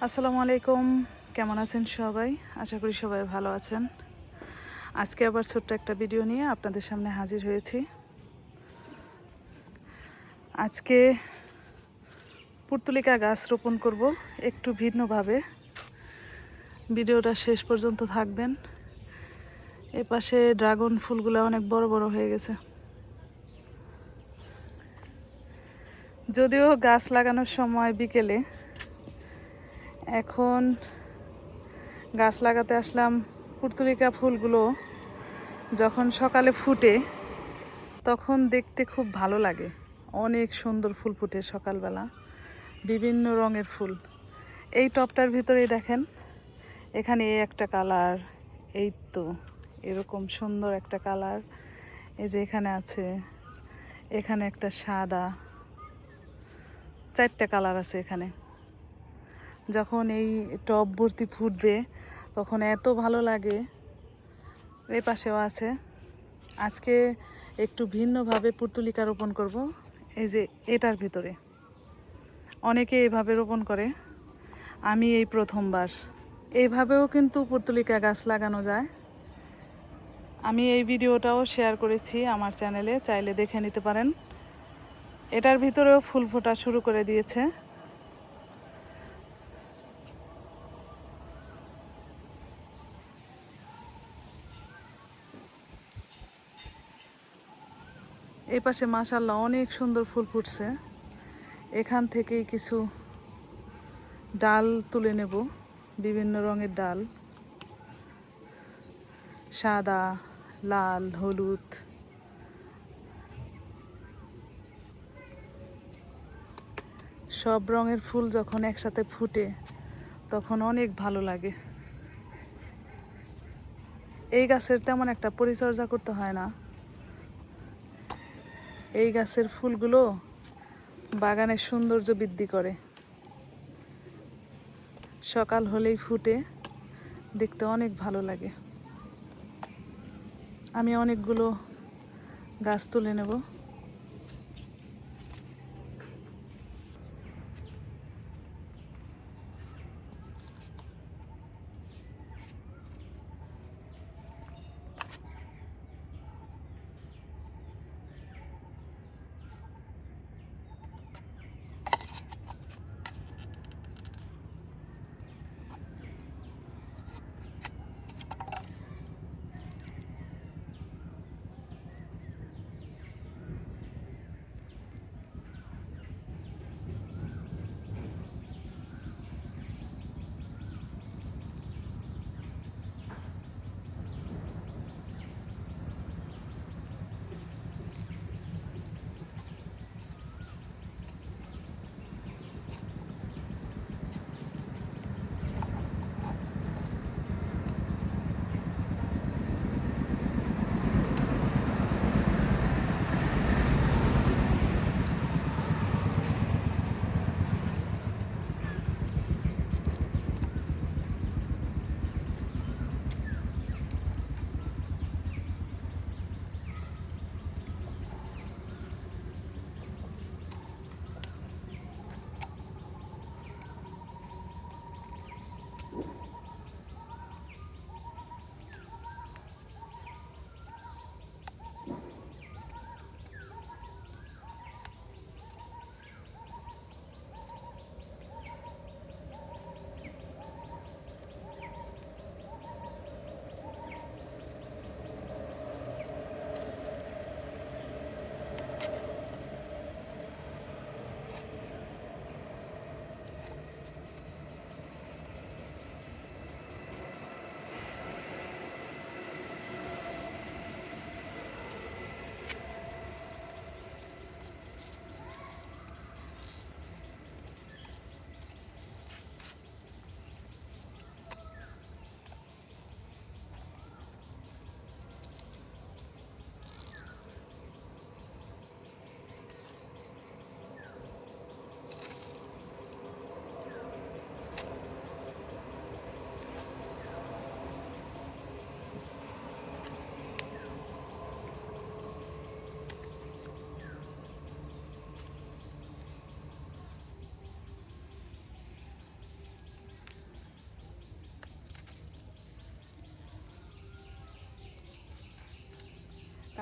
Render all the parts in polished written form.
আসসালামু আলাইকুম। কেমন আছেন সবাই? আশা করি সবাই ভালো আছেন। আজকে আবার ছোট্ট একটা ভিডিও নিয়ে আপনাদের সামনে হাজির হয়েছি। আজকে পুর্তুলিকা গাছ রোপণ করব একটু ভিন্নভাবে। ভিডিওটা শেষ পর্যন্ত থাকবেন। এপাশে ড্রাগন ফুলগুলো অনেক বড় বড় হয়ে গেছে। যদিও গাছ লাগানোর সময় বিকেলে, এখন গাছ লাগাতে আসলাম। পুর্তুলিকা ফুলগুলো যখন সকালে ফুটে তখন দেখতে খুব ভালো লাগে। অনেক সুন্দর ফুল ফুটে সকালবেলা, বিভিন্ন রঙের ফুল। এই টবটার ভিতরেই দেখেন, এখানে এই একটা কালার, এই তো এরকম সুন্দর একটা কালার। এই যে এখানে আছে, এখানে একটা সাদা, 4টা কালার আছে এখানে। যখন এই টব ভর্তি ফুটবে তখন এত ভালো লাগে। এই পাশেও আছে। আজকে একটু ভিন্নভাবে পুর্তুলিকা রোপণ করব। এই যে এটার ভিতরে অনেকে এইভাবে রোপণ করে, আমি এই প্রথমবার। এইভাবেও কিন্তু পুর্তুলিকা গাছ লাগানো যায়। আমি এই ভিডিওটাও শেয়ার করেছি আমার চ্যানেলে, চাইলে দেখে নিতে পারেন। এটার ভিতরেও ফুল ফোটা শুরু করে দিয়েছে। এই পাশে মাশাআল্লাহ অনেক সুন্দর ফুল ফুটছে। এখান থেকেই কিছু ডাল তুলে নেব, বিভিন্ন রঙের ডাল, সাদা, লাল, হলুদ। সব রঙের ফুল যখন একসাথে ফুটে তখন অনেক ভালো লাগে। এই গাছের তেমন একটা পরিচর্যা করতে হয় না। এই গাছের ফুলগুলো বাগানের সৌন্দর্য বৃদ্ধি করে। সকাল হলেই ফুটে, দেখতে অনেক ভালো লাগে। আমি অনেকগুলো গাছ তুলে নেব।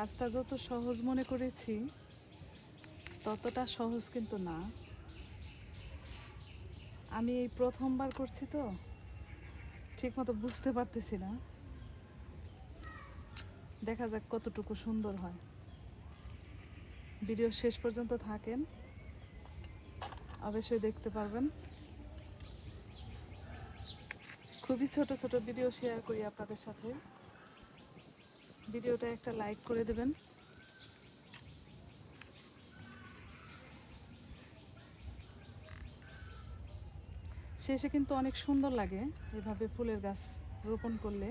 কাজটা যত সহজ মনে করেছি ততটা সহজ কিন্তু না। আমি এই প্রথমবার করছি তো ঠিকমতো বুঝতে পারতেছি না। দেখা যাক কতটুকু সুন্দর হয়। ভিডিও শেষ পর্যন্ত থাকেন, অবশ্যই দেখতে পারবেন। খুবই ছোট ছোট ভিডিও শেয়ার করি আপনাদের সাথে। ভিডিওটা একটা লাইক করে দেবেন। শেষে কিন্তু অনেক সুন্দর লাগে, এভাবে ফুলের গাছ রোপণ করলে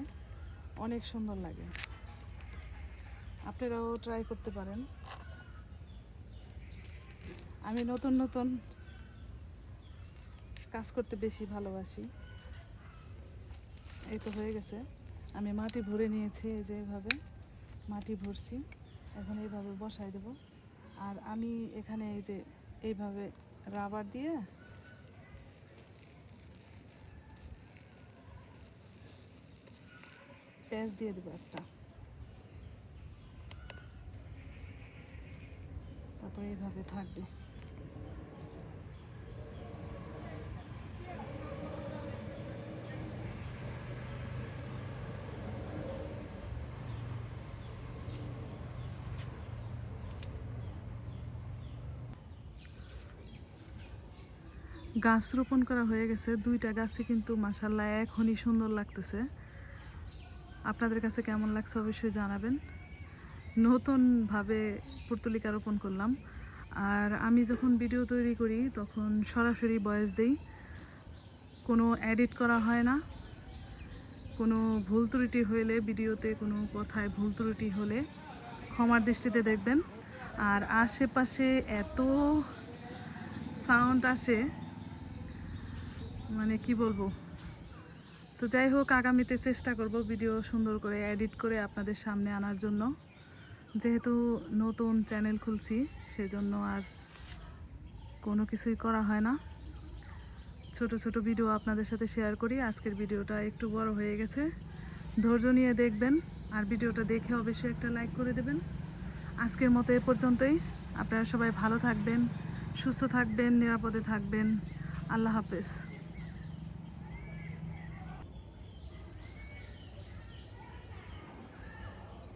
অনেক সুন্দর লাগে। আপনারাও ট্রাই করতে পারেন। আমি নতুন নতুন কাজ করতে বেশি ভালোবাসি। এই তো হয়ে গেছে, আমি মাটি ভরে নিয়েছি, এই যে এইভাবে মাটি ভরছি, এখন এইভাবে বসাই দেব। আর আমি এখানে এই যে এইভাবে রাবার দিয়ে প্যাচ দিয়ে দেবো একটা, তারপরে এইভাবে থাকবে। গাছ রোপণ করা হয়ে গেছে, 2টা গাছই কিন্তু মাশাআল্লাহ এখনই সুন্দর লাগতেছে। আপনাদের কাছে কেমন লাগছে অবশ্যই জানাবেন। নতুনভাবে পুর্তলিকা রোপণ করলাম। আর আমি যখন ভিডিও তৈরি করি তখন সরাসরি ভয়েস দেই, কোনো এডিট করা হয় না। কোনো ভুল ত্রুটি হলে, ভিডিওতে কোনো কথায় ভুল ত্রুটি হলে ক্ষমার দৃষ্টিতে দেখবেন। আর আশেপাশে এত সাউন্ড আসে, মানে কি বলবো। তো যাই হোক, আগামীতে চেষ্টা করব ভিডিও সুন্দর করে এডিট করে আপনাদের সামনে আনার জন্য। যেহেতু নতুন চ্যানেল খুলছি সেজন্য আর কোনো কিছুই করা হয় না, ছোট ছোট ভিডিও আপনাদের সাথে শেয়ার করি। আজকের ভিডিওটা একটু বড় হয়ে গেছে, ধৈর্য নিয়ে দেখবেন। আর ভিডিওটা দেখে অবশ্যই একটা লাইক করে দেবেন। আজকের মতো এ পর্যন্তই। আপনারা সবাই ভালো থাকবেন, সুস্থ থাকবেন, নিরাপদে থাকবেন। আল্লাহ হাফেজ।